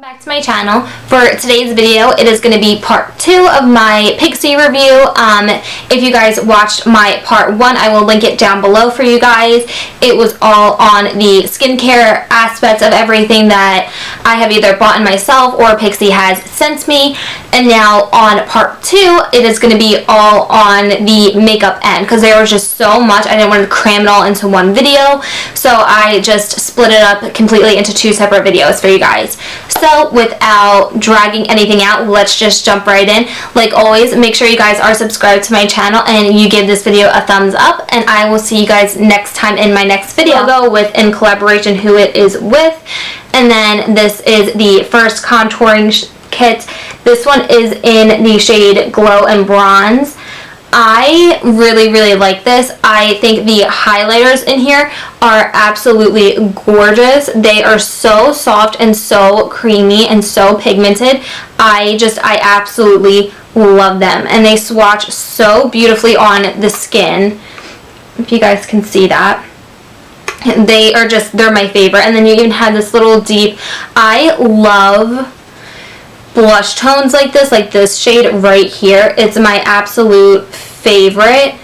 Back to my channel. For today's video, it is going to be part 2 of my PIXI review. If you guys watched my part 1, I will link it down below for you guys. It was all on the skincare aspects of everything that I have either bought in myself or PIXI has sent me. And now on part 2, it is going to be all on the makeup end because there was just so much. I didn't want to cram it all into one video, so I just split it up completely into 2 separate videos for you guys. So without dragging anything out, let's just jump right in. Like always, make sure you guys are subscribed to my channel and you give this video a thumbs up, and I will see you guys next time in my next video. I'll go with in collaboration who it is with. And then this is the first contouring kit. This one is in the shade Glow and Bronze. I really like this. I think the highlighters in here are absolutely gorgeous. They are so soft and so creamy and so pigmented. I absolutely love them, and they swatch so beautifully on the skin, if you guys can see that. They're my favorite. And then you even have this little deep, I love blush tones like this shade right here. It's my absolute favorite.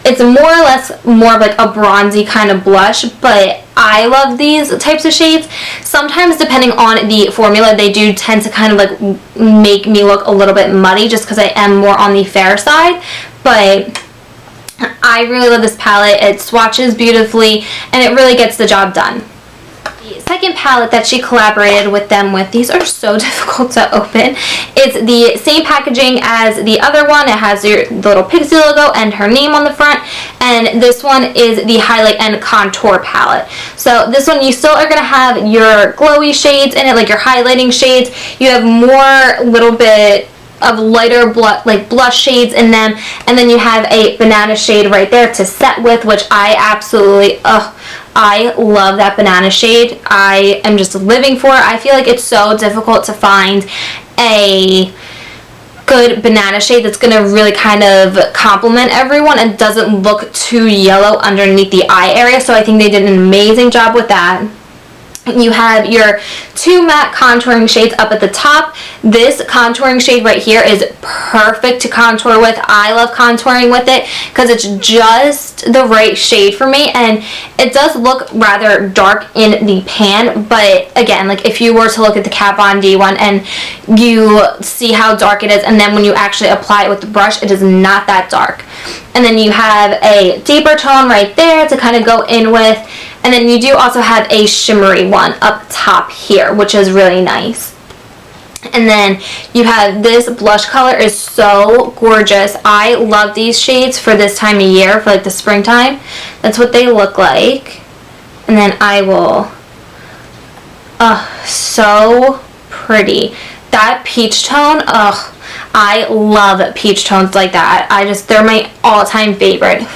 It's more or less more of like a bronzy kind of blush, but I love these types of shades. Sometimes depending on the formula, they do tend to kind of like make me look a little bit muddy just because I am more on the fair side, but I really love this palette. It swatches beautifully and it really gets the job done. The second palette that she collaborated with them with, these are so difficult to open. It's the same packaging as the other one. It has the little PIXI logo and her name on the front, and this one is the highlight and contour palette. So this one, you still are going to have your glowy shades in it, like your highlighting shades. You have more little bit of lighter blush shades in them, and then you have a banana shade right there to set with, which I absolutely I love that banana shade. I am just living for it. I feel like it's so difficult to find a good banana shade that's going to really kind of complement everyone and doesn't look too yellow underneath the eye area, so I think they did an amazing job with that. You have your 2 matte contouring shades up at the top. This contouring shade right here is perfect to contour with. I love contouring with it because it's just the right shade for me, and it does look rather dark in the pan, but again, like if you were to look at the Kat Von D one and you see how dark it is, and then when you actually apply it with the brush, it is not that dark. And then you have a deeper tone right there to kind of go in with. And then you do also have a shimmery one up top here, which is really nice. And then you have this blush color is so gorgeous. I love these shades for this time of year, for like the springtime. That's what they look like. And then I will, so pretty. That peach tone, I love peach tones like that. They're my all-time favorite.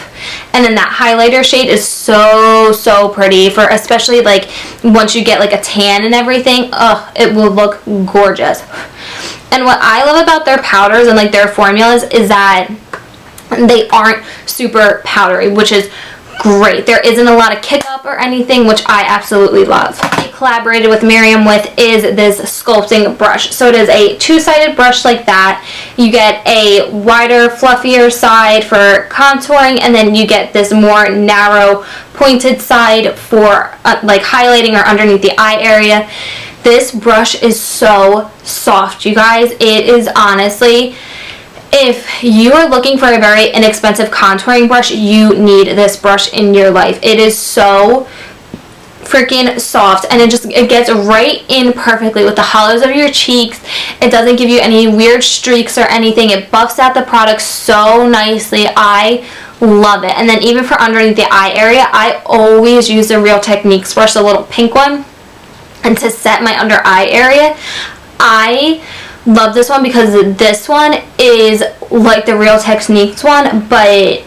And then that highlighter shade is so pretty, for especially like once you get like a tan and everything. It will look gorgeous. And what I love about their powders and like their formulas is that they aren't super powdery, which is great. There isn't a lot of kick up or anything, which I absolutely love. I collaborated with Miriam with is this sculpting brush. So it is a 2-sided brush like that. You get a wider, fluffier side for contouring, and then you get this more narrow, pointed side for like highlighting or underneath the eye area. This brush is so soft, you guys. It is honestly, if you are looking for a very inexpensive contouring brush, you need this brush in your life. It is so freaking soft, and it gets right in perfectly with the hollows of your cheeks. It doesn't give you any weird streaks or anything. It buffs out the product so nicely. I love it. And then even for underneath the eye area, I always use the Real Techniques brush, the little pink one, and to set my under eye area. I love this one because this one is like the Real Techniques one, but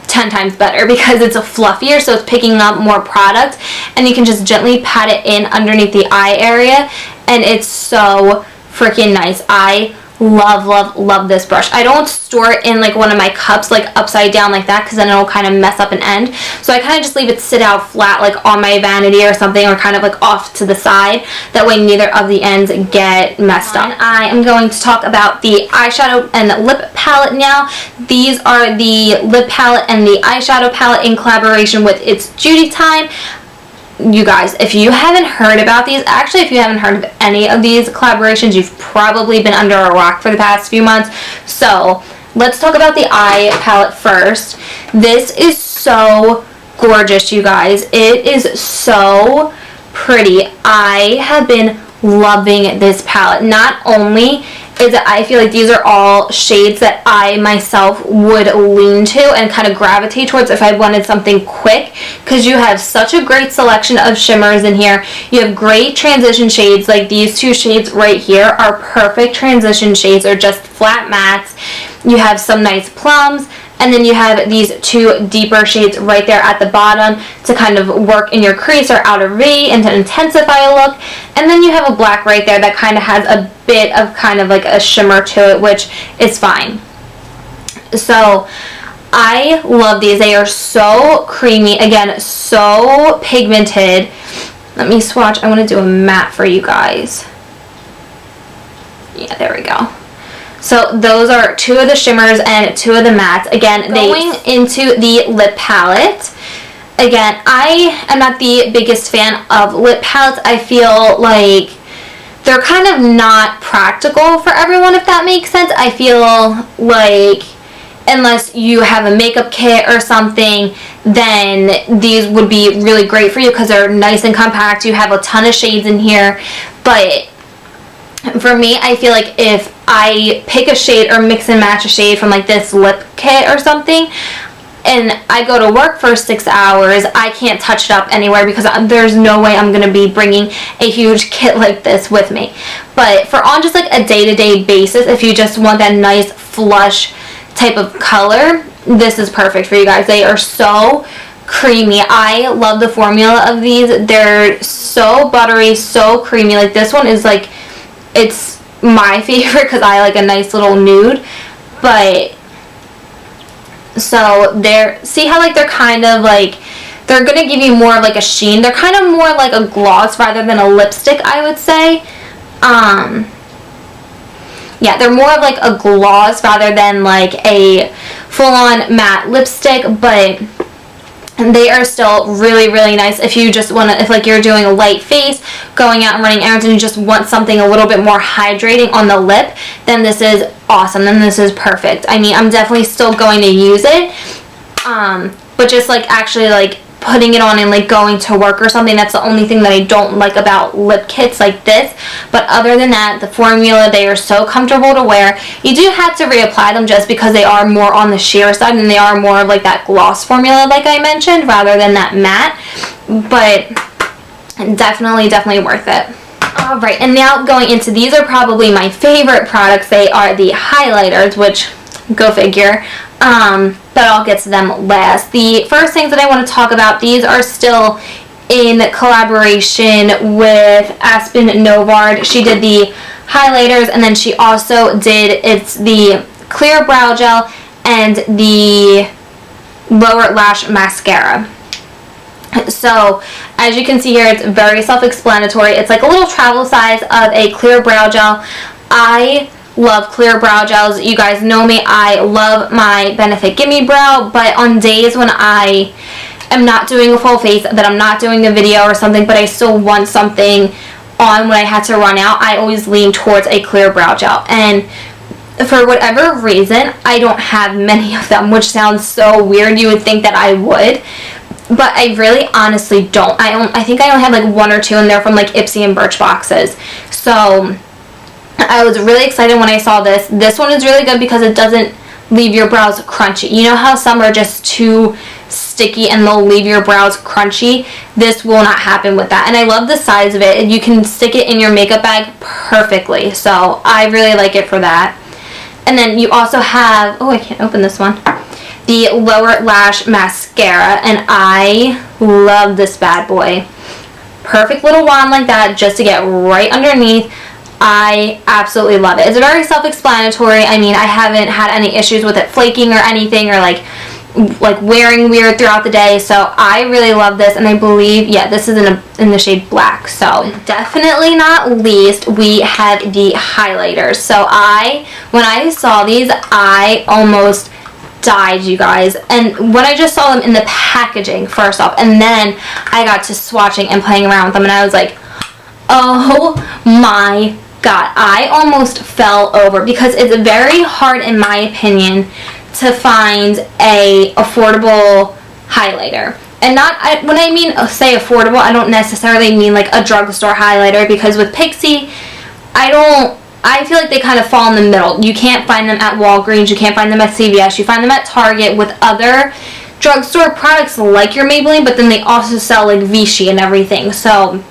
10 times better because it's a fluffier, so it's picking up more product, and you can just gently pat it in underneath the eye area, and it's so freaking nice. I love, love, love this brush. I don't store it in like one of my cups like upside down like that, because then it'll kind of mess up an end. So I kind of just leave it sit out flat like on my vanity or something, or kind of like off to the side. That way neither of the ends get messed up. I am going to talk about the eyeshadow and the lip palette now. These are the lip palette and the eyeshadow palette in collaboration with It's Judy Time. You guys, if you haven't heard about these, actually if you haven't heard of any of these collaborations, you've probably been under a rock for the past few months. So let's talk about the eye palette first. This is so gorgeous, you guys. It is so pretty. I have been loving this palette. Not only is that I feel like these are all shades that I myself would lean to and kind of gravitate towards if I wanted something quick, because you have such a great selection of shimmers in here. You have great transition shades, like these two shades right here are perfect transition shades, or just flat mattes. You have some nice plums, and then you have these two deeper shades right there at the bottom to kind of work in your crease or outer V and to intensify a look. And then you have a black right there that kind of has a bit of kind of like a shimmer to it, which is fine. So I love these. They are so creamy. Again, so pigmented. Let me swatch. I want to do a matte for you guys. Yeah, there we go. So those are two of the shimmers and two of the mattes. Again, going into the lip palette. Again, I am not the biggest fan of lip palettes. I feel like they're kind of not practical for everyone, if that makes sense. I feel like unless you have a makeup kit or something, then these would be really great for you because they're nice and compact. You have a ton of shades in here. But for me, I feel like if I pick a shade or mix and match a shade from like this lip kit or something, and I go to work for 6 hours, I can't touch it up anywhere because there's no way I'm going to be bringing a huge kit like this with me. But for on just like a day-to-day basis, if you just want that nice flush type of color, this is perfect for you guys. They are so creamy. I love the formula of these. They're so buttery, so creamy. Like this one is like, it's my favorite because I like a nice little nude. But so they're, see how like they're kind of like, they're gonna give you more of like a sheen. They're kind of more like a gloss rather than a lipstick, I would say. Yeah, they're more of like a gloss rather than like a full-on matte lipstick, but they are still really, really nice if you just want to, if like you're doing a light face, going out and running errands, and you just want something a little bit more hydrating on the lip, then this is awesome. Then this is perfect. I mean, I'm definitely still going to use it, but just like actually like putting it on and like going to work or something, that's the only thing that I don't like about lip kits like this. But other than that, the formula, they are so comfortable to wear. You do have to reapply them just because they are more on the sheer side and they are more of like that gloss formula like I mentioned rather than that matte, but definitely worth it. Alright, and now going into, these are probably my favorite products. They are the highlighters, which go figure. But I'll get to them last. The first things that I want to talk about, these are still in collaboration with Aspen Novard. She did the highlighters, and then she also did, it's the clear brow gel and the lower lash mascara. So as you can see here, it's very self-explanatory. It's like a little travel size of a clear brow gel. I love clear brow gels. You guys know me. I love my Benefit Gimme Brow, but on days when I am not doing a full face, that I'm not doing a video or something, but I still want something on when I had to run out, I always lean towards a clear brow gel. And for whatever reason, I don't have many of them, which sounds so weird. You would think that I would, but I really honestly don't. I think I only have like one or two, and they're from like PIXI and Birchboxes. So I was really excited when I saw this. This one is really good because it doesn't leave your brows crunchy. You know how some are just too sticky and they'll leave your brows crunchy? This will not happen with that. And I love the size of it. You can stick it in your makeup bag perfectly. So I really like it for that. And then you also have, oh, I can't open this one, the lower lash mascara. And I love this bad boy. Perfect little wand like that just to get right underneath. I absolutely love it. It's very self-explanatory. I mean, I haven't had any issues with it flaking or anything, or like wearing weird throughout the day. So I really love this, and I believe, yeah, this is in the shade black. So definitely not least, we have the highlighters. So when I saw these, I almost died, you guys. And when I just saw them in the packaging first off, and then I got to swatching and playing around with them, and I was like, oh my god, I almost fell over, because it's very hard, in my opinion, to find a affordable highlighter. And when I mean say affordable, I don't necessarily mean like a drugstore highlighter, because with PIXI, I feel like they kind of fall in the middle. You can't find them at Walgreens, you can't find them at CVS, you find them at Target with other drugstore products like your Maybelline, but then they also sell like Vichy and everything. So,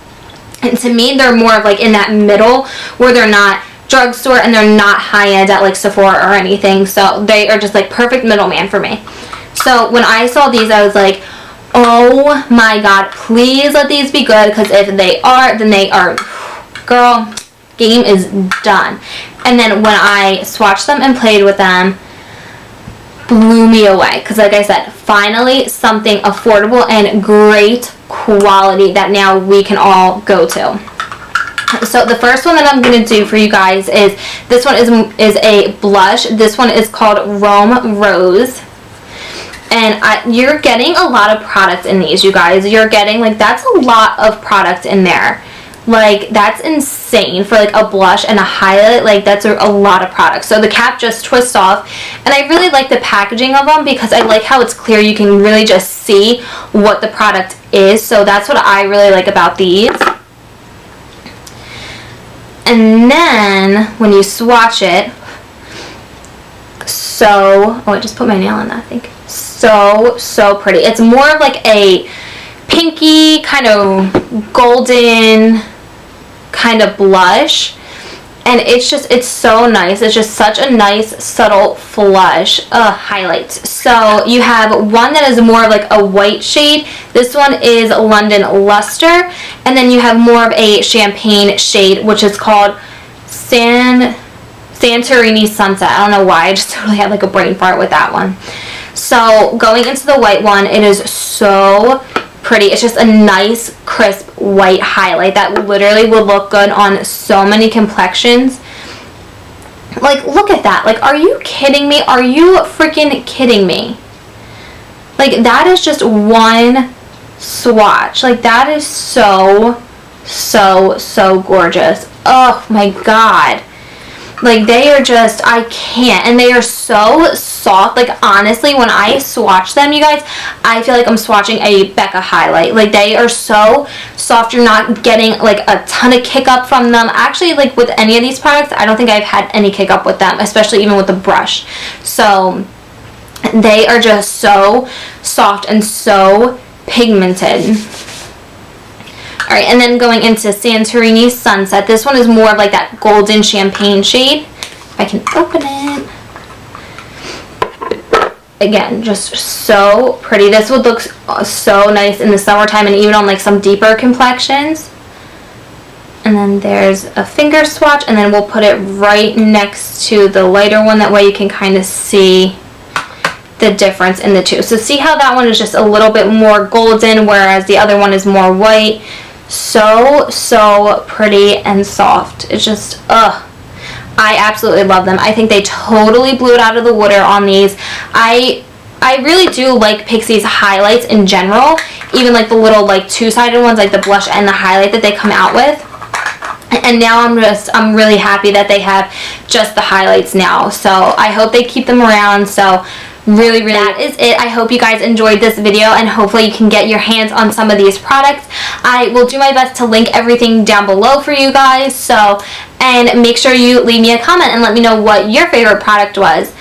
and to me, they're more of like in that middle, where they're not drugstore and they're not high-end at like Sephora or anything. So they are just like perfect middleman for me. So when I saw these, I was like, oh my god, please let these be good, because if they are, then they are, girl, game is done. And then when I swatched them and played with them, blew me away, because like I said, finally something affordable and great quality that now we can all go to. So the first one that I'm going to do for you guys is, this one is a blush. This one is called Rome Rose. And you're getting a lot of products in these, you guys. You're getting, like, that's a lot of products in there. Like, that's insane for like a blush and a highlight. Like, that's a lot of products. So the cap just twists off, and I really like the packaging of them, because I like how it's clear. You can really just see what the product is. So that's what I really like about these. And then when you swatch it, oh, I just put my nail on that, I think. So pretty. It's more of like a pinky, kind of golden kind of blush, and it's so nice. It's just such a nice subtle flush highlights. So you have one that is more of like a white shade. This one is London Luster, and then you have more of a champagne shade, which is called Santorini Sunset. I don't know why, I just totally had like a brain fart with that one. So going into the white one, it is so pretty. It's just a nice crisp white highlight that literally will look good on so many complexions. Like, look at that. Like, are you kidding me? Are you freaking kidding me? Like, that is just one swatch. Like, that is so gorgeous. Oh my god. Like, they are just, I can't. And they are so soft. Like, honestly, when I swatch them, you guys, I feel like I'm swatching a Becca highlight. Like, they are so soft. You're not getting, like, a ton of kick up from them. Actually, like, with any of these products, I don't think I've had any kick up with them, especially even with the brush. So, they are just so soft and so pigmented. Alright, and then going into Santorini Sunset. This one is more of like that golden champagne shade. If I can open it. Again, just so pretty. This would look so nice in the summertime, and even on like some deeper complexions. And then there's a finger swatch, and then we'll put it right next to the lighter one. That way you can kind of see the difference in the two. So see how that one is just a little bit more golden, whereas the other one is more white. So pretty and soft. It's just, I absolutely love them. I think they totally blew it out of the water on these. I really do like PIXI's highlights in general, even like the little like two-sided ones, like the blush and the highlight that they come out with. And now I'm really happy that they have just the highlights now. So I hope they keep them around. So really, that is it. I hope you guys enjoyed this video, and hopefully you can get your hands on some of these products. I will do my best to link everything down below for you guys. So, and make sure you leave me a comment and let me know what your favorite product was.